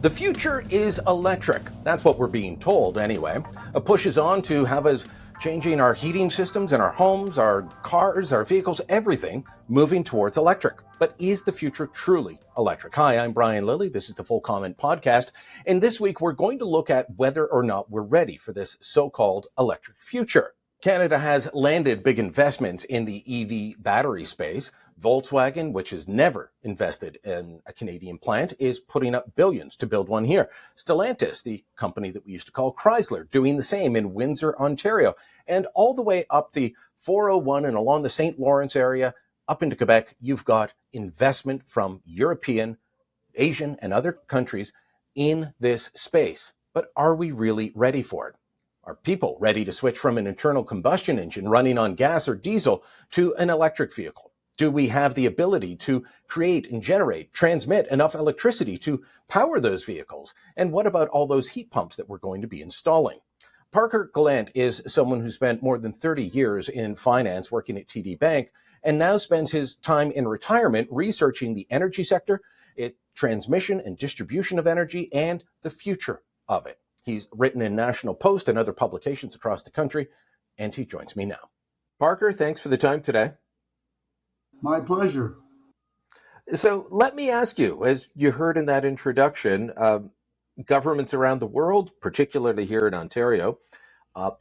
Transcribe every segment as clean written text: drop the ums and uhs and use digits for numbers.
The future is electric. That's what we're being told anyway. A push is on to have us changing our heating systems in our homes, our cars, our vehicles, everything moving towards electric. But is the future truly electric? Hi, I'm Brian Lilly. This is the Full Comment Podcast. And this week we're going to look at whether or not we're ready for this so-called electric future. Canada has landed big investments in the EV battery space. Volkswagen, which has never invested in a Canadian plant, is putting up billions to build one here. Stellantis, the company that we used to call Chrysler, doing the same in Windsor, Ontario. And all the way up the 401 and along the St. Lawrence area, up into Quebec, you've got investment from European, Asian, and other countries in this space. But are we really ready for it? Are people ready to switch from an internal combustion engine running on gas or diesel to an electric vehicle? Do we have the ability to create and generate, transmit enough electricity to power those vehicles? And what about all those heat pumps that we're going to be installing? Parker Gallant is someone who spent more than 30 years in finance working at TD Bank and now spends his time in retirement researching the energy sector, its transmission and distribution of energy, and the future of it. He's written in National Post and other publications across the country, and he joins me now. Parker, thanks for the time today. My pleasure. So let me ask you, as you heard in that introduction, governments around the world, particularly here in Ontario,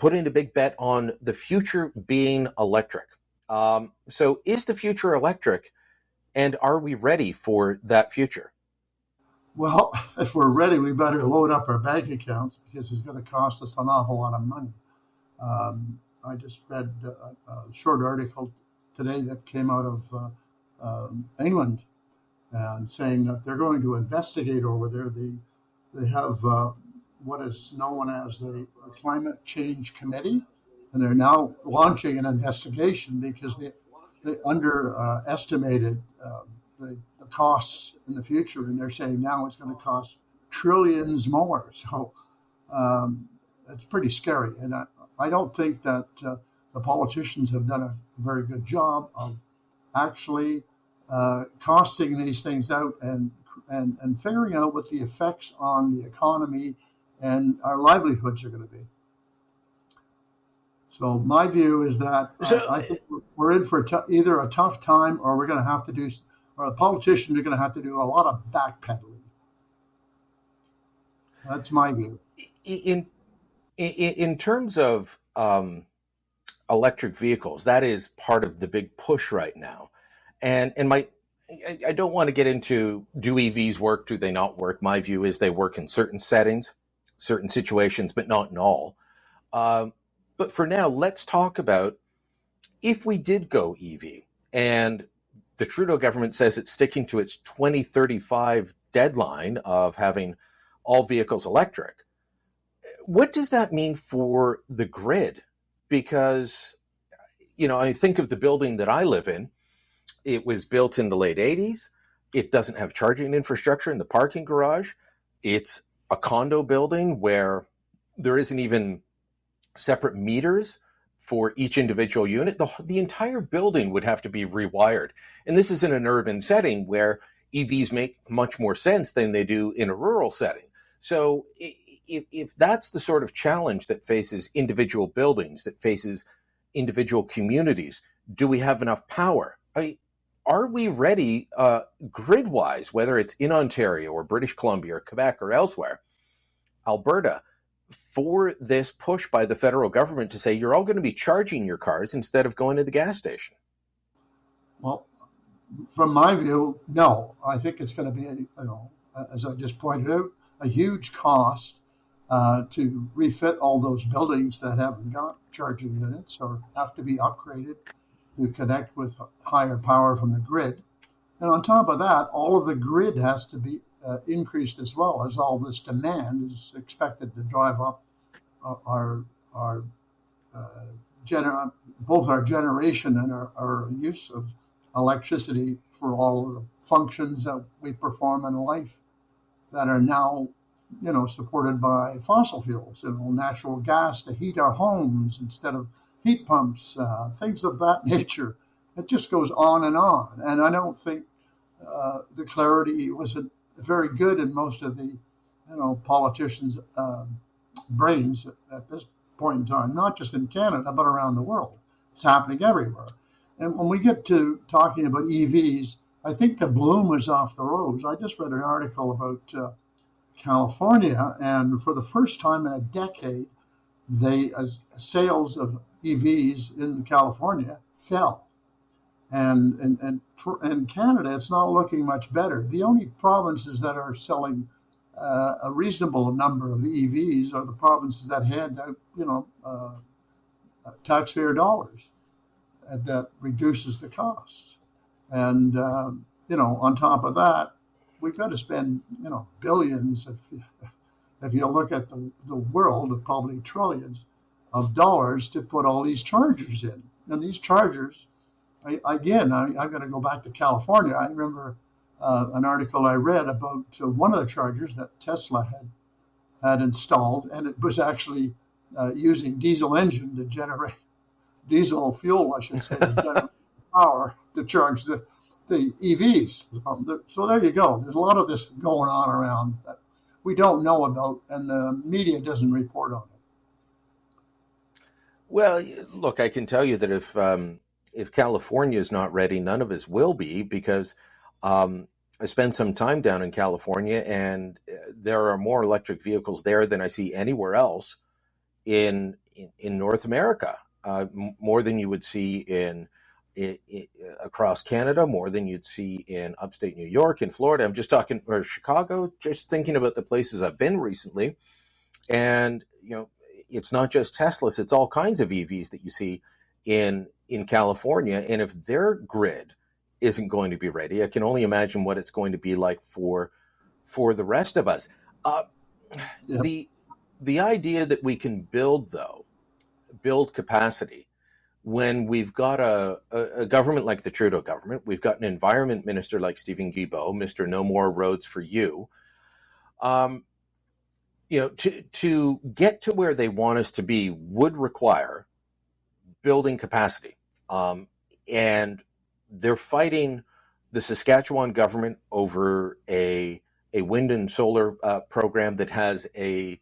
putting a big bet on the future being electric. So is the future electric, and are we ready for that future? Well, if we're ready, we better load up our bank accounts because it's going to cost us an awful lot of money. I just read a short article today that came out of England and saying that they're going to investigate over there. They have what is known as the Climate Change Committee, and they're now launching an investigation because they underestimated the costs in the future, and they're saying now it's going to cost trillions more. So it's pretty scary, and I don't think that the politicians have done a very good job of actually costing these things out and figuring out what the effects on the economy and our livelihoods are going to be. So my view is that I think we're in for either a tough time, or we're going to have to do, or the politicians are going to have to do a lot of backpedaling. That's my view. In terms of electric vehicles, that is part of the big push right now. And I don't want to get into, do EVs work, do they not work? My view is they work in certain settings, certain situations, but not in all. But for now, let's talk about if we did go EV, and the Trudeau government says it's sticking to its 2035 deadline of having all vehicles electric. What does that mean for the grid? Because, I think of the building that I live in. It was built in the late 80s. It doesn't have charging infrastructure in the parking garage. It's a condo building where there isn't even separate meters for each individual unit. The entire building would have to be rewired. And this is in an urban setting where EVs make much more sense than they do in a rural setting. So if that's the sort of challenge that faces individual buildings, that faces individual communities, do we have enough power? Are we ready grid-wise, whether it's in Ontario or British Columbia or Quebec or elsewhere, Alberta, for this push by the federal government to say you're all going to be charging your cars instead of going to the gas station? Well, from my view, no. I think it's going to be, as I just pointed out, a huge cost to refit all those buildings that haven't got charging units or have to be upgraded to connect with higher power from the grid. And on top of that, all of the grid has to be increased as well, as all this demand is expected to drive up our both our generation and our use of electricity for all of the functions that we perform in life that are now, supported by fossil fuels, natural gas to heat our homes instead of heat pumps, things of that nature. It just goes on. And I don't think the clarity wasn't very good in most of the politicians' brains at this point in time, not just in Canada, but around the world. It's happening everywhere. And when we get to talking about EVs, I think the bloom is off the rose. I just read an article about California, and for the first time in a decade, sales of EVs in California fell. And in Canada, it's not looking much better. The only provinces that are selling a reasonable number of EVs are the provinces that hand out, taxpayer dollars that reduces the costs. And, on top of that, we've got to spend, billions. If you look at the world, probably trillions of dollars to put all these chargers in. And these chargers, I'm going to go back to California. I remember an article I read about one of the chargers that Tesla had installed, and it was actually using diesel engine to generate diesel fuel, I should say, to generate power to charge the EVs. So there you go. There's a lot of this going on around that we don't know about, and the media doesn't report on it. Well, look, I can tell you that if California is not ready, none of us will be, because I spent some time down in California, and there are more electric vehicles there than I see anywhere else in North America, more than you would see across Canada, more than you'd see in upstate New York, in Florida. I'm just talking, or Chicago, just thinking about the places I've been recently. And, it's not just Teslas, it's all kinds of EVs that you see in California. And if their grid isn't going to be ready, I can only imagine what it's going to be like for the rest of us. Yeah. The idea that we can build capacity when we've got a government like the Trudeau government, we've got an environment minister like Stephen Guilbeault, Mr. No More Roads for You, to get to where they want us to be would require building capacity. And they're fighting the Saskatchewan government over a wind and solar program that has a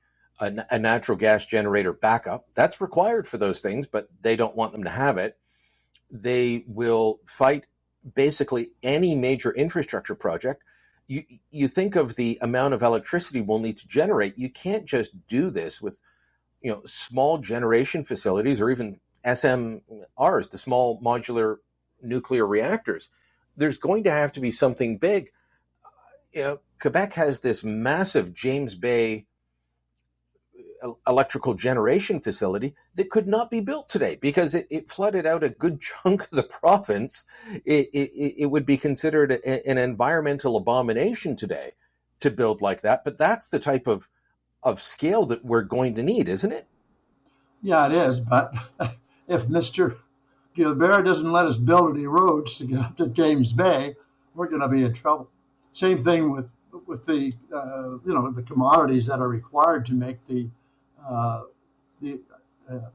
natural gas generator backup. That's required for those things, but they don't want them to have it. They will fight basically any major infrastructure project. You think of the amount of electricity we'll need to generate. You can't just do this with, small generation facilities or even SMRs, the small modular nuclear reactors. There's going to have to be something big. Quebec has this massive James Bay electrical generation facility that could not be built today because it flooded out a good chunk of the province. It would be considered an environmental abomination today to build like that. But that's the type of scale that we're going to need, isn't it? Yeah, it is. But if Mr. Guilbeault doesn't let us build any roads to get up to James Bay, we're going to be in trouble. Same thing with the the commodities that are required to make the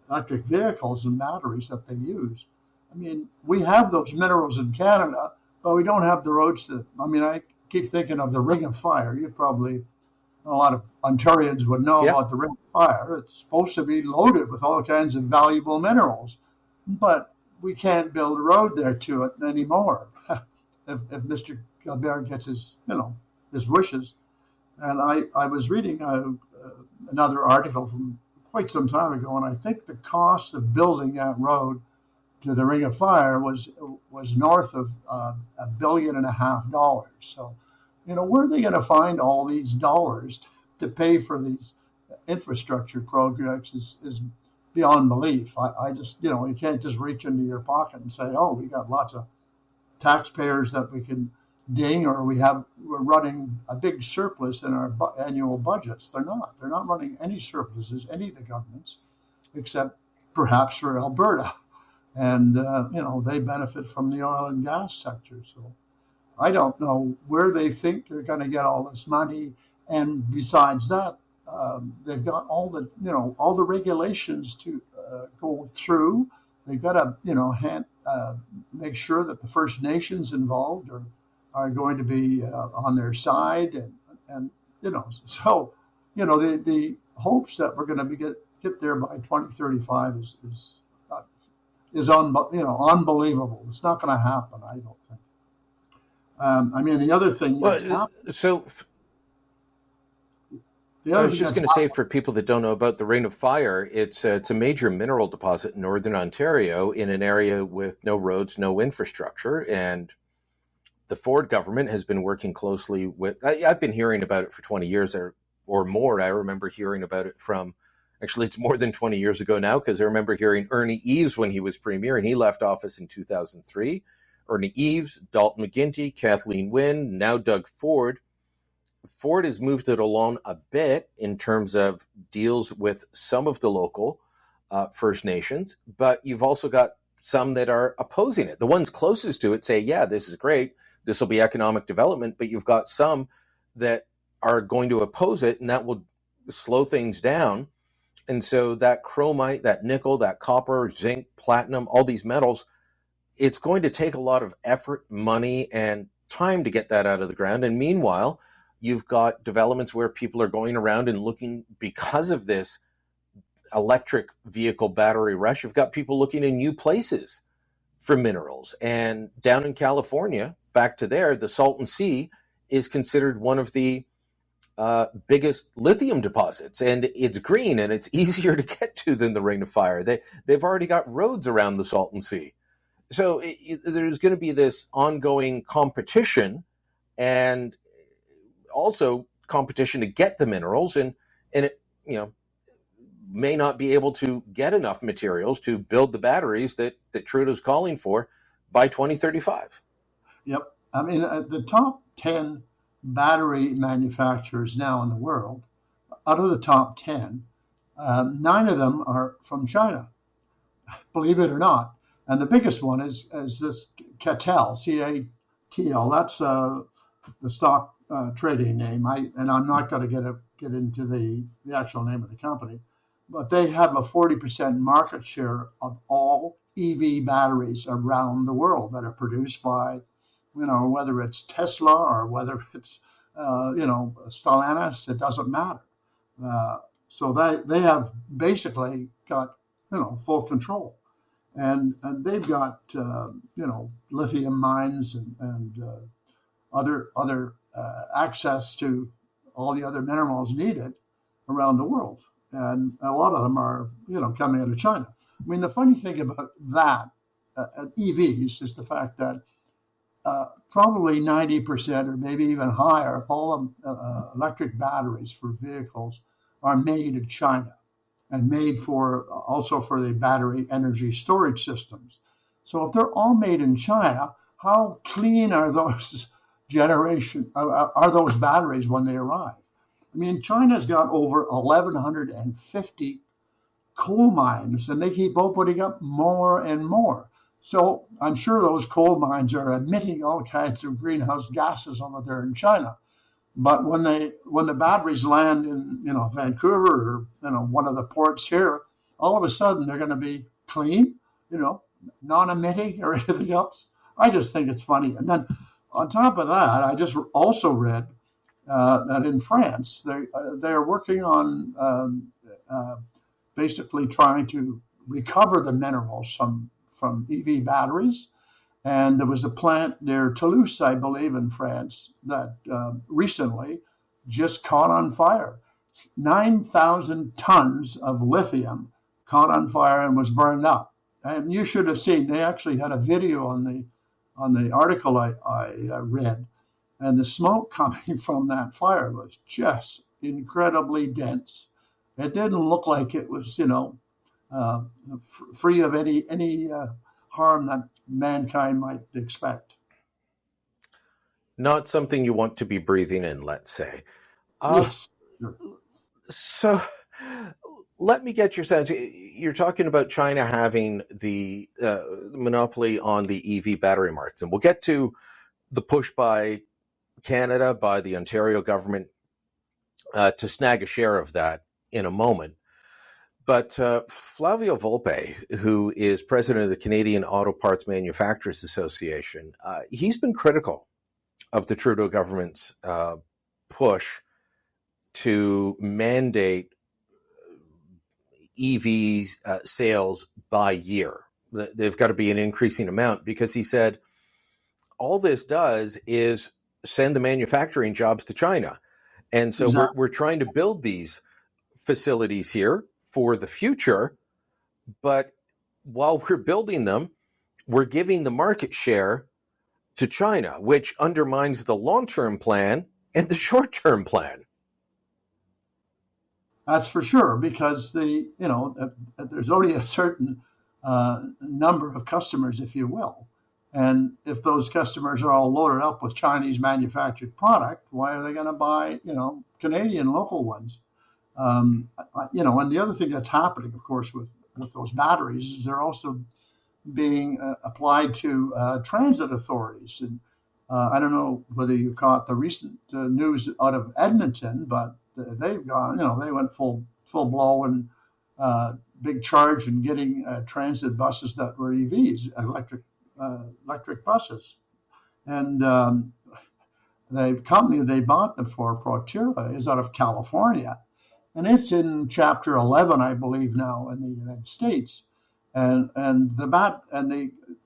electric vehicles and batteries that they use. I mean, we have those minerals in Canada, but we don't have the roads I keep thinking of the Ring of Fire. A lot of Ontarians would know about the Ring of Fire. It's supposed to be loaded with all kinds of valuable minerals, but we can't build a road there to it anymore. if Mr. Guilbeault gets his wishes. And I was reading another article from quite some time ago, and I think the cost of building that road to the Ring of Fire was north of $1.5 billion. So, where are they going to find all these dollars to pay for these infrastructure projects is beyond belief. I just, you can't just reach into your pocket and say, oh, we got lots of taxpayers that we can ding, or we're running a big surplus in our annual budgets. They're not running any surpluses, any of the governments, except perhaps for Alberta. And, they benefit from the oil and gas sector. So I don't know where they think they're going to get all this money. And besides that, they've got all the regulations to go through. They've got to, make sure that the First Nations involved are going to be on their side, and so the hopes that we're going to get there by 2035 is unbelievable. It's not going to happen, I don't think. I mean, the other thing that's Well, happened, so the I other was thing just that's going to say, for people that don't know about the Ring of Fire, it's a major mineral deposit in northern Ontario in an area with no roads, no infrastructure, and the Ford government has been working closely with. I've been hearing about it for 20 years or more. I remember hearing about it from. Actually, it's more than 20 years ago now, because I remember hearing Ernie Eves when he was premier, and he left office in 2003. Ernie Eves, Dalton McGuinty, Kathleen Wynne, now Doug Ford. Ford has moved it along a bit in terms of deals with some of the local First Nations, but you've also got some that are opposing it. The ones closest to it say, yeah, this is great. This will be economic development, but you've got some that are going to oppose it, and that will slow things down. And so that chromite, that nickel, that copper, zinc, platinum, all these metals, it's going to take a lot of effort, money, and time to get that out of the ground. And meanwhile, you've got developments where people are going around and looking, because of this electric vehicle battery rush, you've got people looking in new places for minerals. And down in California, back to there, the Salton Sea is considered one of the biggest lithium deposits, and it's green and it's easier to get to than the Ring of Fire. They've already got roads around the Salton Sea. So there's going to be this ongoing competition, and also competition to get the minerals, and it may not be able to get enough materials to build the batteries that Trudeau's calling for by 2035. Yep. I mean, the top 10 battery manufacturers now in the world, out of the top 10, 9 of them are from China, believe it or not. And the biggest one is this CATL, CATL. That's the stock trading name. I'm not going to get into the actual name of the company, but they have a 40% market share of all EV batteries around the world that are produced by, whether it's Tesla or whether it's, Stellantis, it doesn't matter. So they have basically got, full control. And they've got, lithium mines and other access to all the other minerals needed around the world. And a lot of them are, coming out of China. I mean, the funny thing about that, EVs, is the fact that probably 90% or maybe even higher of all electric batteries for vehicles are made in China and made also for the battery energy storage systems. So if they're all made in China, how clean are those are those batteries when they arrive? I mean, China's got over 1,150 coal mines, and they keep opening up more and more. So I'm sure those coal mines are emitting all kinds of greenhouse gases over there in China. But when the batteries land in Vancouver or one of the ports here, all of a sudden they're going to be clean, non-emitting or anything else. I just think it's funny. And then on top of that, I just also read that in France they're working on basically trying to recover the minerals from EV batteries. And there was a plant near Toulouse, I believe, in France, that recently just caught on fire. 9,000 tons of lithium caught on fire and was burned up. And you should have seen, they actually had a video on the article I read. And the smoke coming from that fire was just incredibly dense. It didn't look like it was, free of any harm that mankind might expect. Not something you want to be breathing in, let's say. Yes. Sure. So let me get your sense. You're talking about China having the monopoly on the EV battery markets, and we'll get to the push by Canada, by the Ontario government to snag a share of that in a moment. But Flavio Volpe, who is president of the Canadian Auto Parts Manufacturers Association, he's been critical of the Trudeau government's push to mandate EV sales by year. They've got to be an increasing amount, because he said all this does is send the manufacturing jobs to China. And so Exactly. we're trying to build these facilities here for the future, but while we're building them, we're giving the market share to China, which undermines the long-term plan and the short-term plan. That's for sure, because there's only a certain number of customers, if you will. And if those customers are all loaded up with Chinese manufactured product, why are they going to buy, Canadian local ones? And the other thing that's happening, of course, with those batteries is they're also being applied to transit authorities. And I don't know whether you caught the recent news out of Edmonton, but they've gone, they went full blow and big charge in getting transit buses that were EVs, electric buses. And the company they bought them for, Proterra, is out of California. And it's in Chapter 11, I believe, now in the United States. And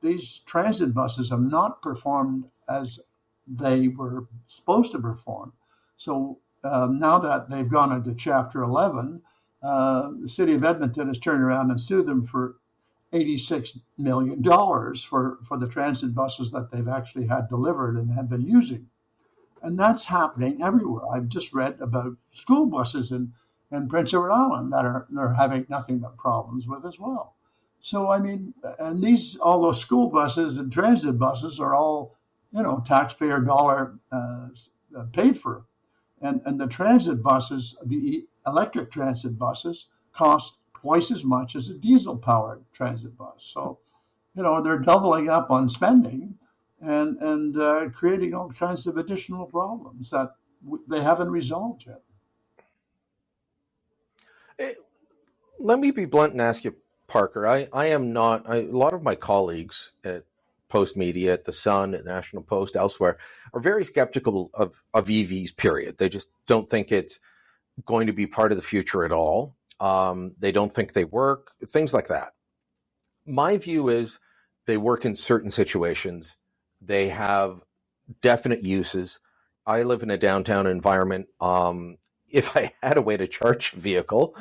these transit buses have not performed as they were supposed to perform. So now that they've gone into Chapter 11, the city of Edmonton has turned around and sued them for $86 million for the transit buses that they've actually had delivered and have been using. And that's happening everywhere. I've just read about school buses in Prince Edward Island that they're having nothing but problems with as well. So, and all those school buses and transit buses are all, taxpayer dollar paid for. And the transit buses, the electric transit buses, cost twice as much as a diesel-powered transit bus. So, they're doubling up on spending and creating all kinds of additional problems that they haven't resolved yet. Let me be blunt and ask you, Parker. I am not. A lot of my colleagues at Post Media, at the Sun, at National Post, elsewhere, are very skeptical of EVs. Period. They just don't think it's going to be part of the future at all. They don't think they work. Things like that. My view is they work in certain situations. They have definite uses. I live in a downtown environment. If I had a way to charge a vehicle,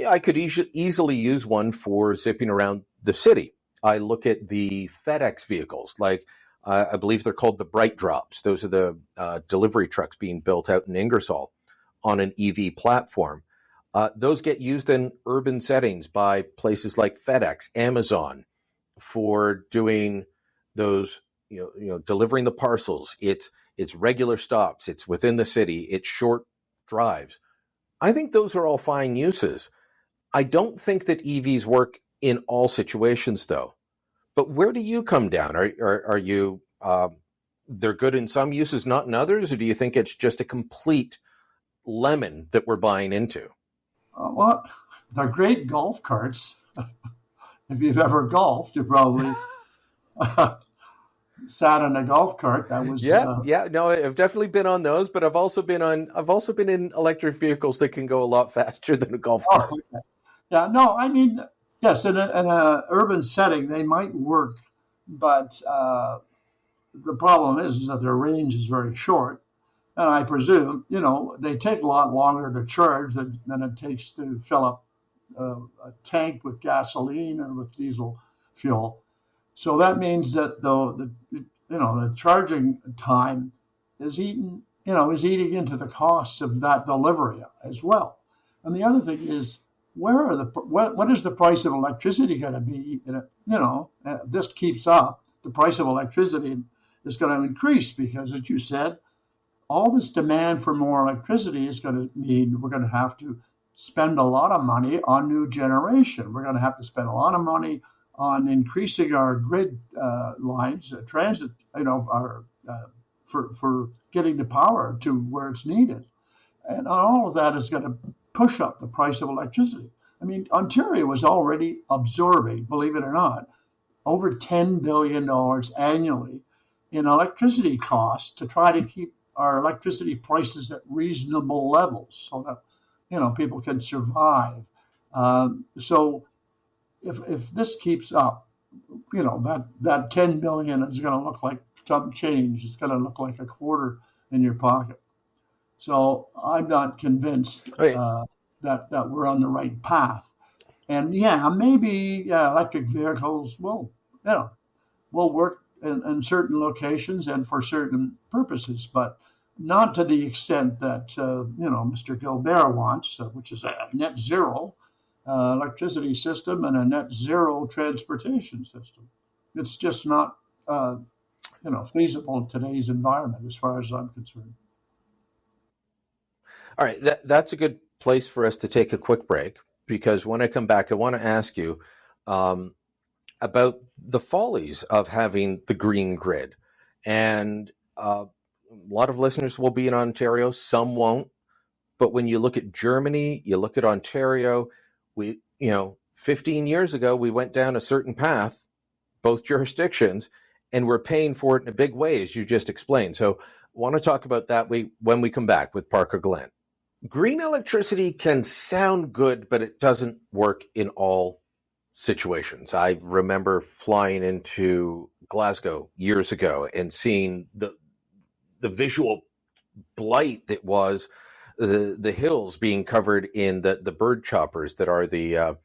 I could easily use one for zipping around the city. I look at the FedEx vehicles, like I believe they're called the Bright Drops. Those are the delivery trucks being built out in Ingersoll on an EV platform. Those get used in urban settings by places like FedEx, Amazon, for doing those, delivering the parcels. It's regular stops. It's within the city. It's short drives. I think those are all fine uses. I don't think that EVs work in all situations, though. But where do you come down? Are you they're good in some uses, not in others, or do you think it's just a complete lemon that we're buying into? Well, they're great golf carts. If you've ever golfed, you probably sat in a golf cart. That was No, I've definitely been on those, but I've also been in electric vehicles that can go a lot faster than a golf cart. Okay. Yeah, no, yes, in a urban setting they might work, but the problem is that their range is very short, and I presume they take a lot longer to charge than it takes to fill up a tank with gasoline or with diesel fuel. So that means that the charging time is eating into the costs of that delivery as well. And the other thing is, what is the price of electricity going to be? This keeps up. The price of electricity is going to increase because, as you said, all this demand for more electricity is going to mean we're going to have to spend a lot of money on new generation. We're going to have to spend a lot of money on increasing our grid lines, transit, for getting the power to where it's needed. And all of that is going to push up the price of electricity. Ontario was already absorbing, believe it or not, over $10 billion annually in electricity costs to try to keep our electricity prices at reasonable levels so that, people can survive. So if this keeps up, that 10 billion is going to look like some change. It's going to look like a quarter in your pocket. So I'm not convinced that we're on the right path. And maybe electric vehicles will work in certain locations and for certain purposes, but not to the extent that Mr. Guilbeault wants, which is a net zero electricity system and a net zero transportation system. It's just not feasible in today's environment, as far as I'm concerned. All right, that's a good place for us to take a quick break, because when I come back, I want to ask you about the follies of having the green grid. And a lot of listeners will be in Ontario, some won't. But when you look at Germany, you look at Ontario, 15 years ago, we went down a certain path, both jurisdictions, and we're paying for it in a big way, as you just explained. So I want to talk about that when we come back with Parker Gallant. Green electricity can sound good, but it doesn't work in all situations. I remember flying into Glasgow years ago and seeing the visual blight that was the hills being covered in the bird choppers that are the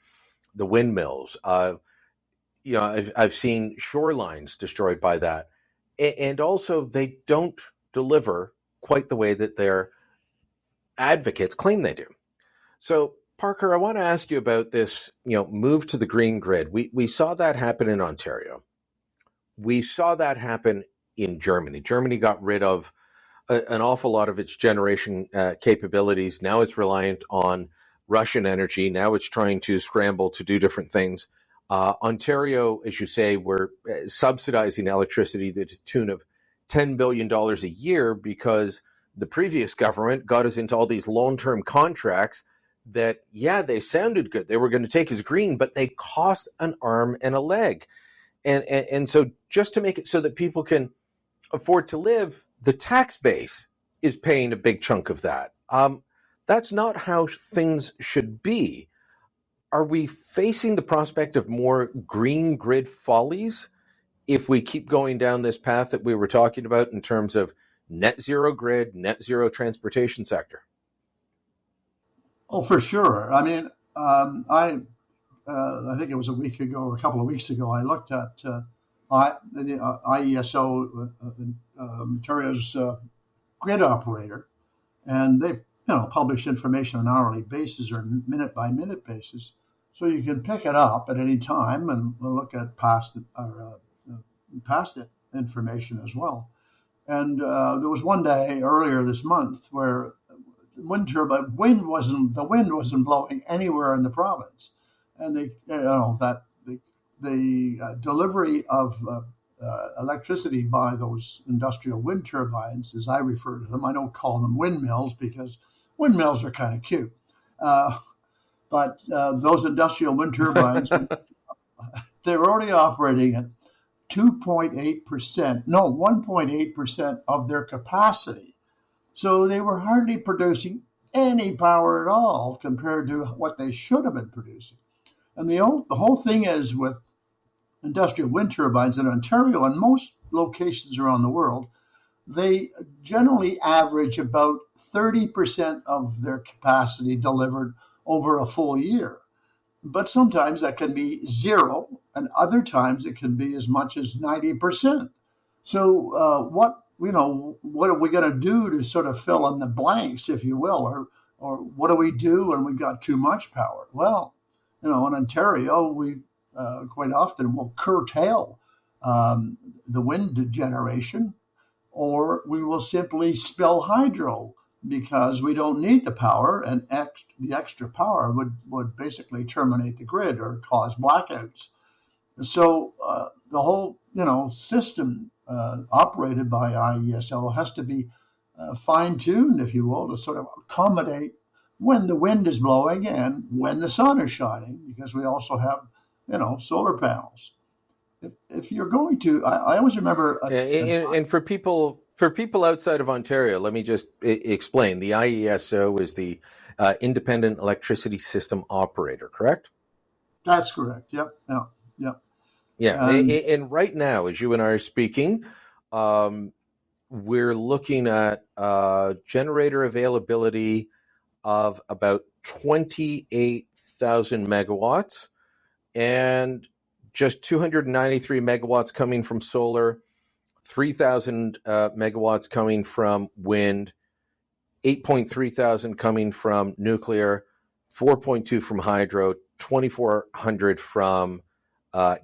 windmills. I've seen shorelines destroyed by that, and also they don't deliver quite the way that their advocates claim they do. So, Parker, I want to ask you about this, move to the green grid. We saw that happen in Ontario. We saw that happen in Germany. Germany got rid of an awful lot of its generation capabilities. Now it's reliant on Russian energy. Now it's trying to scramble to do different things. Ontario, as you say, we're subsidizing electricity to the tune of $10 billion a year because the previous government got us into all these long-term contracts that, they sounded good. They were going to take as green, but they cost an arm and a leg. And so just to make it so that people can afford to live, the tax base is paying a big chunk of that. That's not how things should be. Are we facing the prospect of more green grid follies if we keep going down this path that we were talking about in terms of net zero grid, net zero transportation sector? Oh, for sure. I mean, I think it was a week ago or a couple of weeks ago, I looked at the IESO, Ontario's grid operator, and they publish information on an hourly basis or minute by minute basis, so you can pick it up at any time and look at past information as well. And there was one day earlier this month where the wind wasn't blowing anywhere in the province, and the delivery of electricity by those industrial wind turbines, as I refer to them. I don't call them windmills because windmills are kind of cute, but those industrial wind turbines, they were already operating at 1.8% of their capacity. So they were hardly producing any power at all compared to what they should have been producing. And the whole thing is with industrial wind turbines in Ontario and most locations around the world, they generally average about 30% of their capacity delivered over a full year. But sometimes that can be zero, and other times it can be as much as 90%. So what are we going to do to sort of fill in the blanks, if you will, or what do we do when we got too much power? Well, in Ontario, we quite often will curtail the wind generation, or we will simply spill hydro because we don't need the power, and the extra power would basically terminate the grid or cause blackouts. So the whole system operated by IESO has to be fine-tuned, if you will, to sort of accommodate when the wind is blowing and when the sun is shining, because we also have solar panels. If you're going to, I always remember. And for people For people outside of Ontario, let me just explain. The IESO is the Independent Electricity System Operator, correct? That's correct. Yep. Yeah. Yep. Yeah. And And right now, as you and I are speaking, we're looking at generator availability of about 28,000 megawatts and just 293 megawatts coming from solar, 3,000 megawatts coming from wind, 8.3 thousand coming from nuclear, 4.2 from hydro, 2,400 from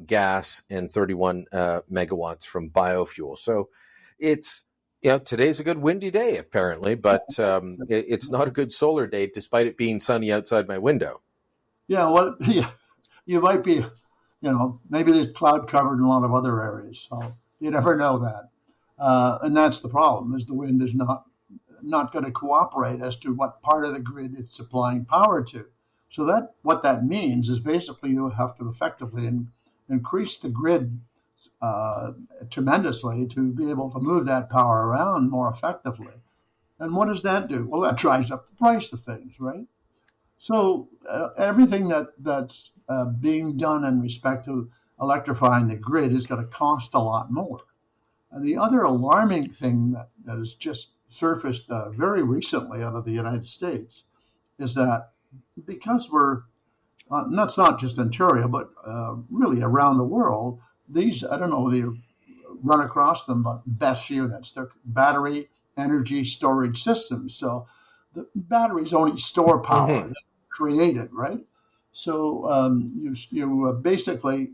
gas, and 31 megawatts from biofuel. So it's, today's a good windy day apparently, but it's not a good solar day despite it being sunny outside my window. yeah, yeah, you might be, maybe there's cloud covered in a lot of other areas. So you never know that. And that's the problem, is the wind is not going to cooperate as to what part of the grid it's supplying power to. So what that means is basically you have to effectively increase the grid tremendously to be able to move that power around more effectively. And what does that do? Well, that drives up the price of things, right? So everything that's being done in respect to electrifying the grid is going to cost a lot more. And the other alarming thing that has just surfaced very recently out of the United States is that because that's not just Ontario, but really around the world, these, I don't know if you run across them, but BESS units, they're battery energy storage systems. So the batteries only store power. Mm-hmm. They're created, right? So you basically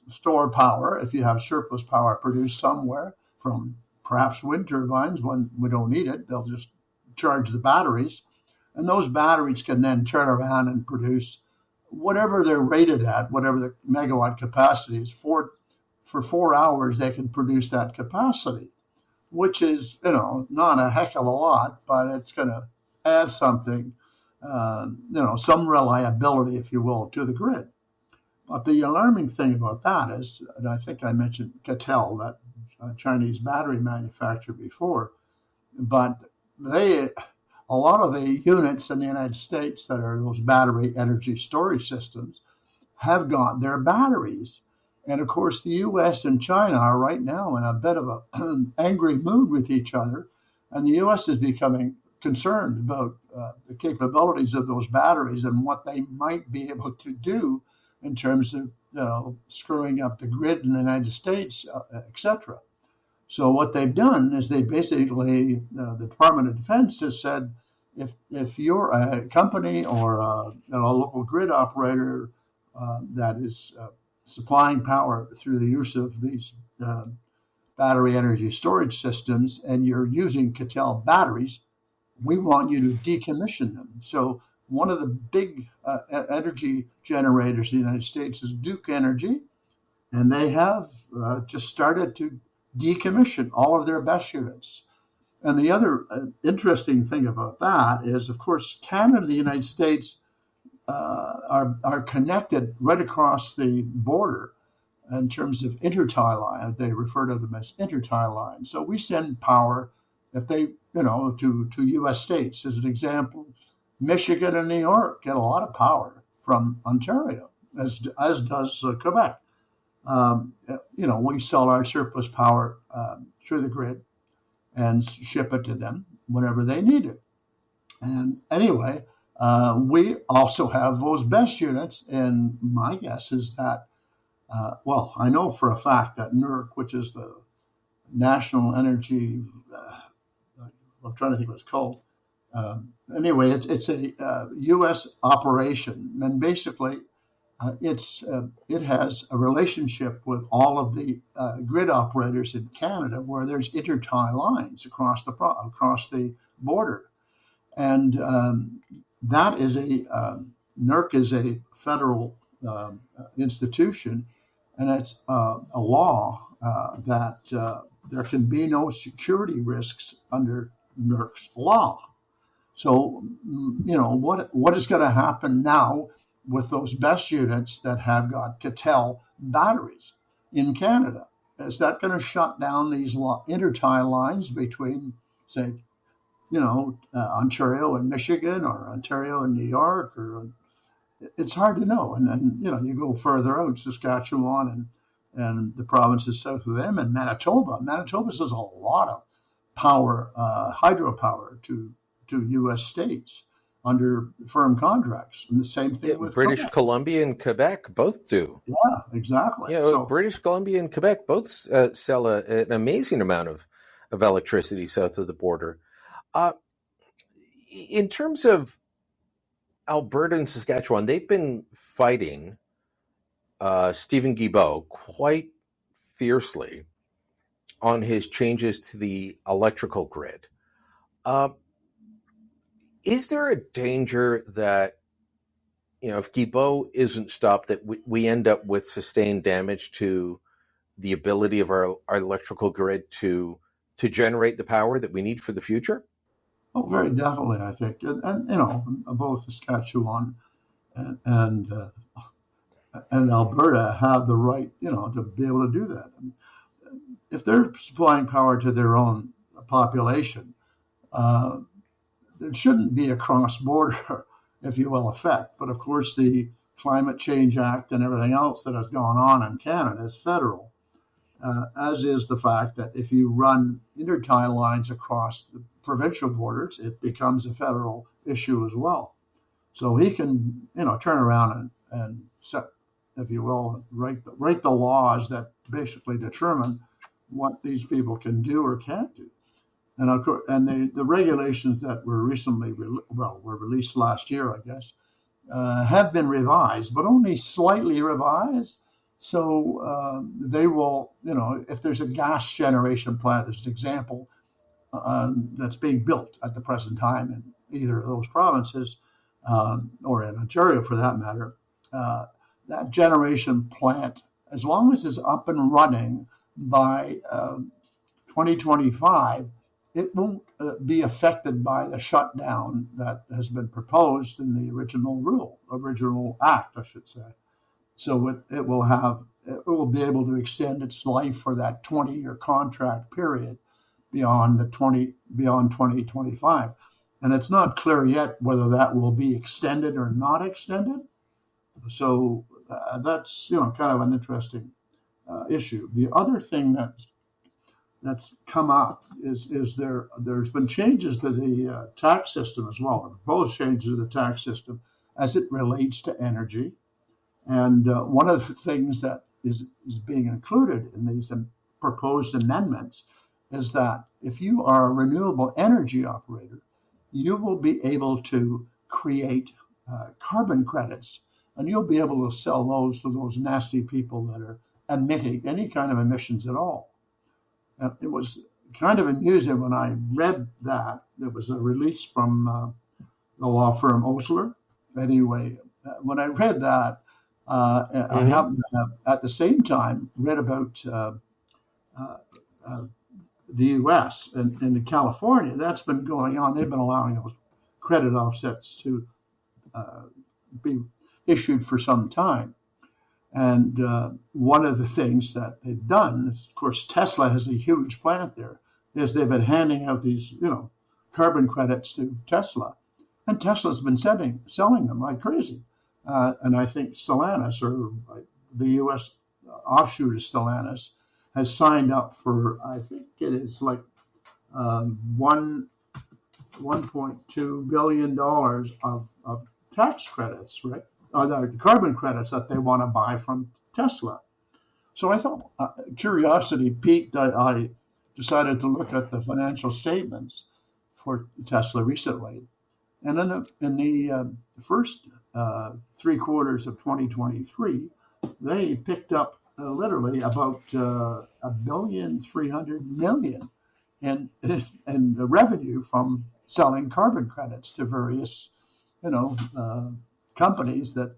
store power if you have surplus power produced somewhere from perhaps wind turbines. When we don't need it, they'll just charge the batteries. And those batteries can then turn around and produce whatever they're rated at, whatever the megawatt capacity is. For 4 hours, they can produce that capacity, which is, not a heck of a lot, but it's going to add something, some reliability, if you will, to the grid. But the alarming thing about that is, and I think I mentioned Catel, that Chinese battery manufacturer before, but a lot of the units in the United States that are those battery energy storage systems have got their batteries. And of course, the U.S. and China are right now in a bit of an angry mood with each other. And the U.S. is becoming concerned about the capabilities of those batteries and what they might be able to do in terms of screwing up the grid in the United States, etc. So what they've done is they basically, the Department of Defense has said, if you're a company or a local grid operator that is supplying power through the use of these battery energy storage systems and you're using Catel batteries, we want you to decommission them. So one of the big energy generators in the United States is Duke Energy, and they have just started to decommission all of their BESS units. And the other interesting thing about that is, of course, Canada and the United States are connected right across the border in terms of intertie line. They refer to them as intertie lines. So we send power, if they, to U.S. states. As an example, Michigan and New York get a lot of power from Ontario, as does Quebec. We sell our surplus power through the grid and ship it to them whenever they need it. And anyway, we also have those BESS units, and my guess is that, I know for a fact that NERC, which is the National Energy, I'm trying to think what it's called. Anyway, it's a U.S. operation, and basically it has a relationship with all of the grid operators in Canada, where there's intertie lines across the border, and that is NERC is a federal institution, and it's a law that there can be no security risks under NERC's law. So, what is going to happen now with those BESS units that have got Catel batteries in Canada? is that going to shut down these intertie lines between, say, Ontario and Michigan, or Ontario and New York, or it's hard to know. And then, you go further out, Saskatchewan and the provinces south of them, and Manitoba. Manitoba does a lot of power, hydropower to U.S. states under firm contracts. And the same thing with British Quebec. Columbia and Quebec both do. Yeah, exactly. British Columbia and Quebec both sell an amazing amount of electricity south of the border. In terms of Alberta and Saskatchewan, they've been fighting Stephen Guilbeault quite fiercely on his changes to the electrical grid. Is there a danger that, if Guilbeault isn't stopped, that we end up with sustained damage to the ability of our electrical grid to generate the power that we need for the future? Oh, very definitely, I think. And both Saskatchewan and Alberta have the right, to be able to do that. I mean, if they're supplying power to their own population, there shouldn't be a cross-border, if you will, effect. But of course, the Climate Change Act and everything else that has gone on in Canada is federal, as is the fact that if you run intertie lines across the provincial borders, it becomes a federal issue as well. So he can, turn around and set, if you will, write the laws that basically determine what these people can do or can't do. And of course, and the regulations that were recently were released last year, I guess, have been revised, but only slightly revised. So they will, if there's a gas generation plant, as an example, that's being built at the present time in either of those provinces, or in Ontario for that matter, that generation plant, as long as it's up and running by 2025, it won't be affected by the shutdown that has been proposed in the original act, I should say. So it will be able to extend its life for that 20-year contract period beyond 2025. And it's not clear yet whether that will be extended or not extended. So that's kind of an interesting issue. The other thing that's come up is there's been changes to the tax system as well, proposed changes to the tax system as it relates to energy. And one of the things that is being included in these proposed amendments is that if you are a renewable energy operator, you will be able to create carbon credits, and you'll be able to sell those to those nasty people that are emitting any kind of emissions at all. It was kind of amusing when I read that. It was a release from the law firm Osler. Anyway, when I read that, I happened to have, at the same time, read about the U.S. and in California. That's been going on. They've been allowing those credit offsets to be issued for some time. And one of the things that they've done is, of course, Tesla has a huge plant there, is they've been handing out these, carbon credits to Tesla. And Tesla's been selling them like crazy. And I think Stellantis, or the U.S. offshoot of Stellantis, has signed up for, I think it is like $1.2 billion of tax credits, right? The carbon credits that they want to buy from Tesla. So I thought, curiosity piqued. I decided to look at the financial statements for Tesla recently. And in the first 3 quarters of 2023, they picked up literally about $1.3 billion in the revenue from selling carbon credits to various, companies that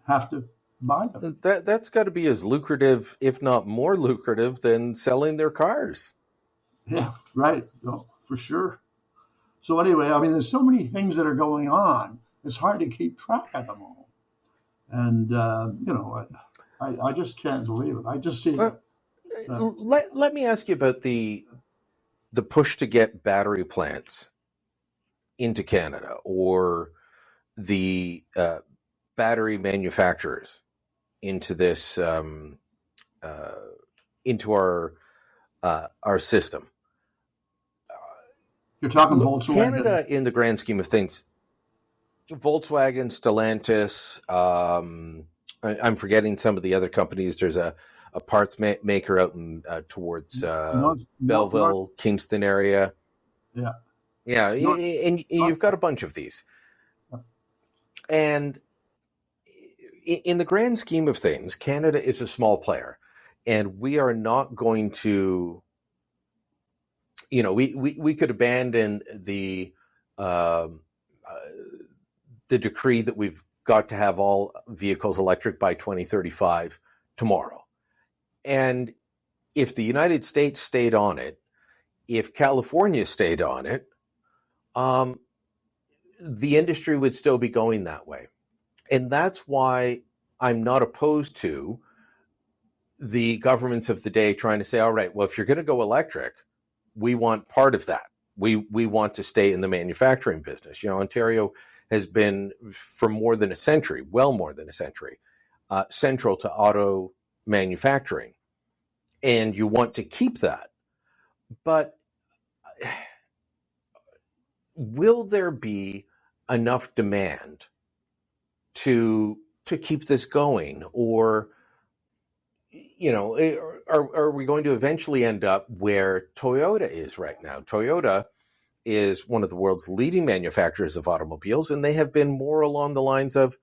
have to buy them. That's got to be as lucrative, if not more lucrative, than selling their cars. Yeah, right. No, for sure. So anyway, I mean, there's so many things that are going on. It's hard to keep track of them all. And, I just can't believe it. I just see Let me ask you about the push to get battery plants into Canada, or the battery manufacturers into this uh, into our system. You're talking Look, Volkswagen. Canada, in the grand scheme of things, Volkswagen, Stellantis. I'm forgetting some of the other companies. There's a parts maker out in towards North, Belleville, Kingston area. yeah, Yeah, North, and you've got a bunch of these. And in the grand scheme of things, Canada is a small player, and we are not going to, we could abandon um, uh, the decree that we've got to have all vehicles electric by 2035 tomorrow. And if the United States stayed on it, if California stayed on it, um, the industry would still be going that way. And that's why I'm not opposed to the governments of the day trying to say, all right, well, if you're going to go electric, we want part of that. We want to stay in the manufacturing business. Ontario has been, for more than a century, well more than a century, central to auto manufacturing. And you want to keep that. But will there be enough demand to keep this going? Or, are we going to eventually end up where Toyota is right now? Toyota is one of the world's leading manufacturers of automobiles, and they have been more along the lines of,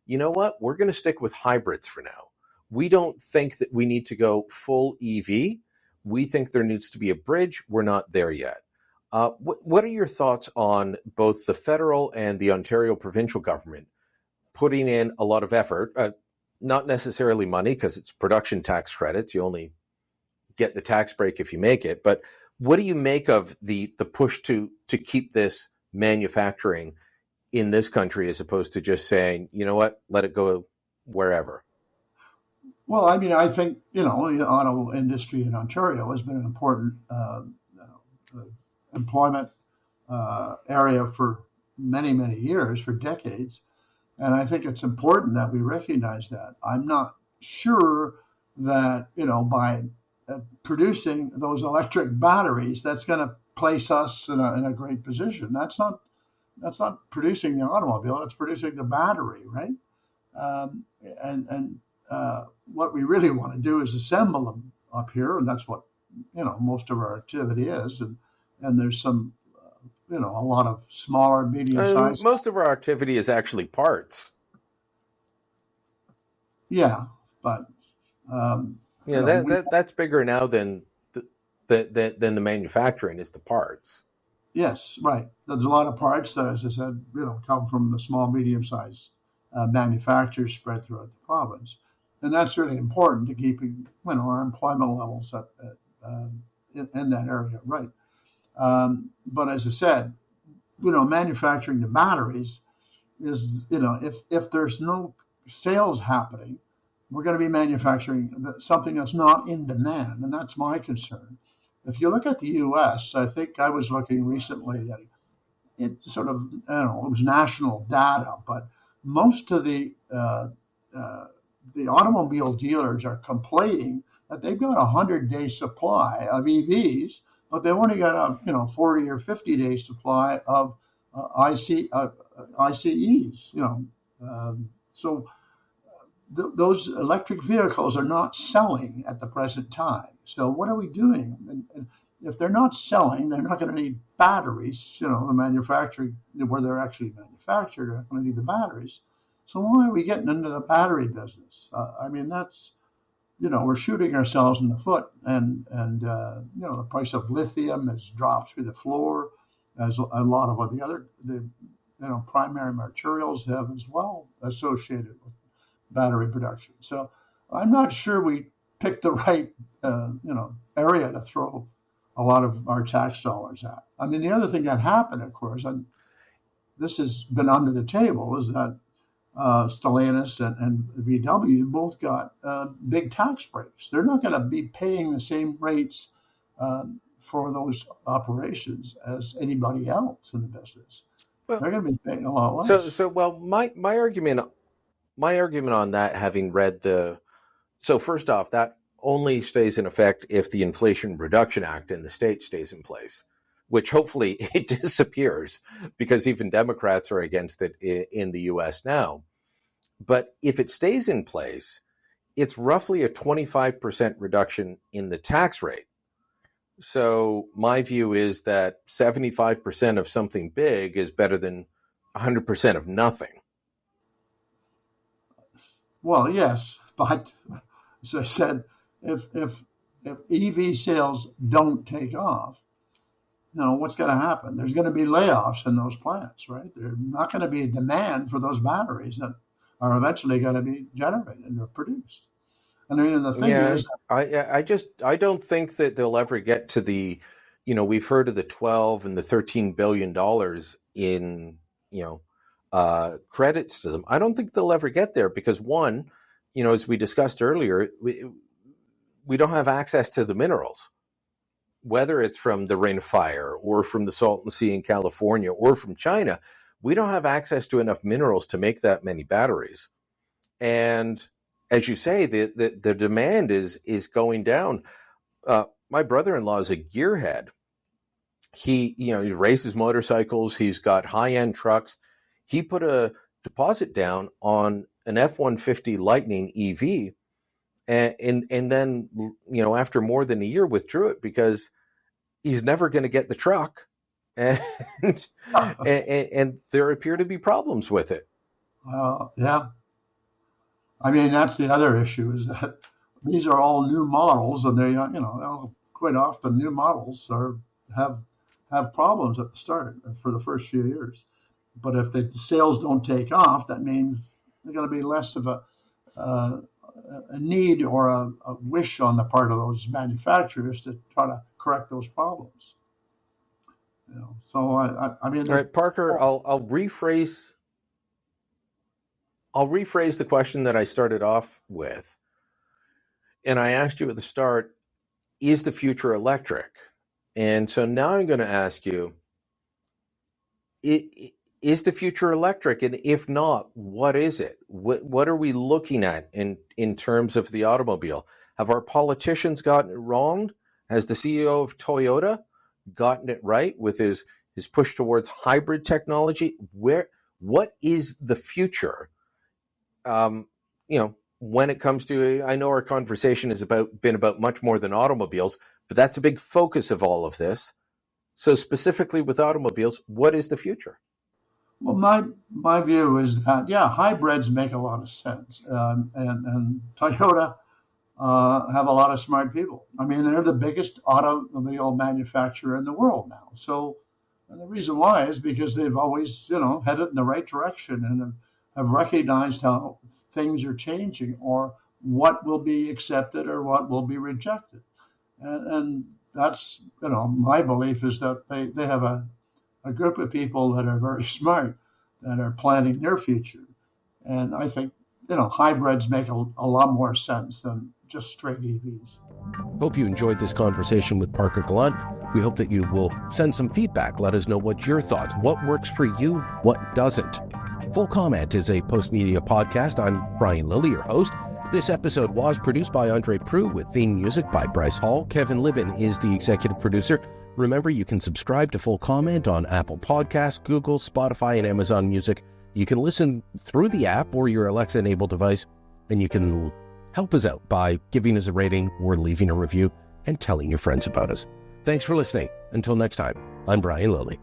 you know what, we're going to stick with hybrids for now. We don't think that we need to go full EV. We think there needs to be a bridge. We're not there yet. What are your thoughts on both the federal and the Ontario provincial government putting in a lot of effort, not necessarily money because it's production tax credits. You only get the tax break if you make it. But what do you make of the push to keep this manufacturing in this country as opposed to just saying, you know what, let it go wherever? Well, I mean, I think the auto industry in Ontario has been an important employment area for many, many years, for decades. And I think it's important that we recognize that. I'm not sure that, by producing those electric batteries, that's going to place us in a great position. That's not producing the automobile, it's producing the battery, right? And what we really want to do is assemble them up here, and that's what most of our activity is. And there's some a lot of smaller, medium sized. Most of our activity is actually parts. Yeah, but that's bigger now than the manufacturing is the parts. Yes, right. There's a lot of parts that, as I said, come from the small, medium-sized manufacturers spread throughout the province, and that's really important to keeping our employment levels in that area, right? But as I said, manufacturing the batteries is, if there's no sales happening, we're going to be manufacturing something that's not in demand, and that's my concern. If you look at the U.S., I think I was looking recently at it. Sort of, I don't know, it was national data, but most of the automobile dealers are complaining that they've got a 100-day supply of EVs, but they've only got a 40 or 50-day supply of ICEs. So those electric vehicles are not selling at the present time. So what are we doing? And if they're not selling, they're not going to need batteries. The manufacturing where they're actually manufactured, they're going to need the batteries. So why are we getting into the battery business? I mean, that's we're shooting ourselves in the foot. And the price of lithium has dropped through the floor, as a lot of the primary materials have as well associated with battery production. So I'm not sure we picked the right area to throw a lot of our tax dollars at. I mean, the other thing that happened, of course, and this has been under the table, is that Stellantis and VW both got big tax breaks. They're not going to be paying the same rates for those operations as anybody else in the business. Well, they're going to be paying a lot less. My argument on that, having read first off, that only stays in effect if the Inflation Reduction Act in the state stays in place, which hopefully it disappears because even Democrats are against it in the U.S. now. But if it stays in place, it's roughly a 25% reduction in the tax rate. So my view is that 75% of something big is better than 100% of nothing. Well, yes, but as I said, if EV sales don't take off, what's going to happen? There's going to be layoffs in those plants, right? There's not going to be a demand for those batteries that are eventually going to be generated or produced. I mean, the thing is, I don't think that they'll ever get to the, we've heard of the 12 and the $13 billion in, credits to them. I don't think they'll ever get there because one, as we discussed earlier, we don't have access to the minerals, whether it's from the Ring of Fire or from the Salton Sea in California or from China. We don't have access to enough minerals to make that many batteries. And as you say, the demand is going down. My brother-in-law is a gearhead. He races motorcycles. He's got high-end trucks. He put a deposit down on an F-150 Lightning EV, and then after more than a year withdrew it because he's never going to get the truck, and there appear to be problems with it. Yeah. I mean, that's the other issue is that these are all new models, and they, quite often new models have problems at the start for the first few years. But if the sales don't take off, that means there's going to be less of a need or a wish on the part of those manufacturers to try to correct those problems. So I mean, all right, Parker, I'll rephrase the question that I started off with. And I asked you at the start, is the future electric? And so now I'm going to ask you, is the future electric? And if not, what is it? What are we looking at in terms of the automobile? Have our politicians gotten it wrong? Has the CEO of Toyota gotten it right with his push towards hybrid technology? What is the future? When it comes to, I know our conversation has been about much more than automobiles, but that's a big focus of all of this. So specifically with automobiles, what is the future? Well, my view is that, hybrids make a lot of sense. And Toyota have a lot of smart people. I mean, they're the biggest automobile manufacturer in the world now. So, and the reason why is because they've always, headed in the right direction and have recognized how things are changing or what will be accepted or what will be rejected. And that's, my belief is that they have a group of people that are very smart that are planning their future. And I think, hybrids make a lot more sense than just straight EVs. Hope you enjoyed this conversation with Parker Gallant. We hope that you will send some feedback. Let us know what your thoughts, what works for you, what doesn't. Full Comment is a post-media podcast. I'm Brian Lilly, your host. This episode was produced by Andre Proulx with theme music by Bryce Hall. Kevin Libin is the executive producer. Remember, you can subscribe to Full Comment on Apple Podcasts, Google, Spotify, and Amazon Music. You can listen through the app or your Alexa-enabled device, and you can help us out by giving us a rating or leaving a review and telling your friends about us. Thanks for listening. Until next time, I'm Brian Lilly.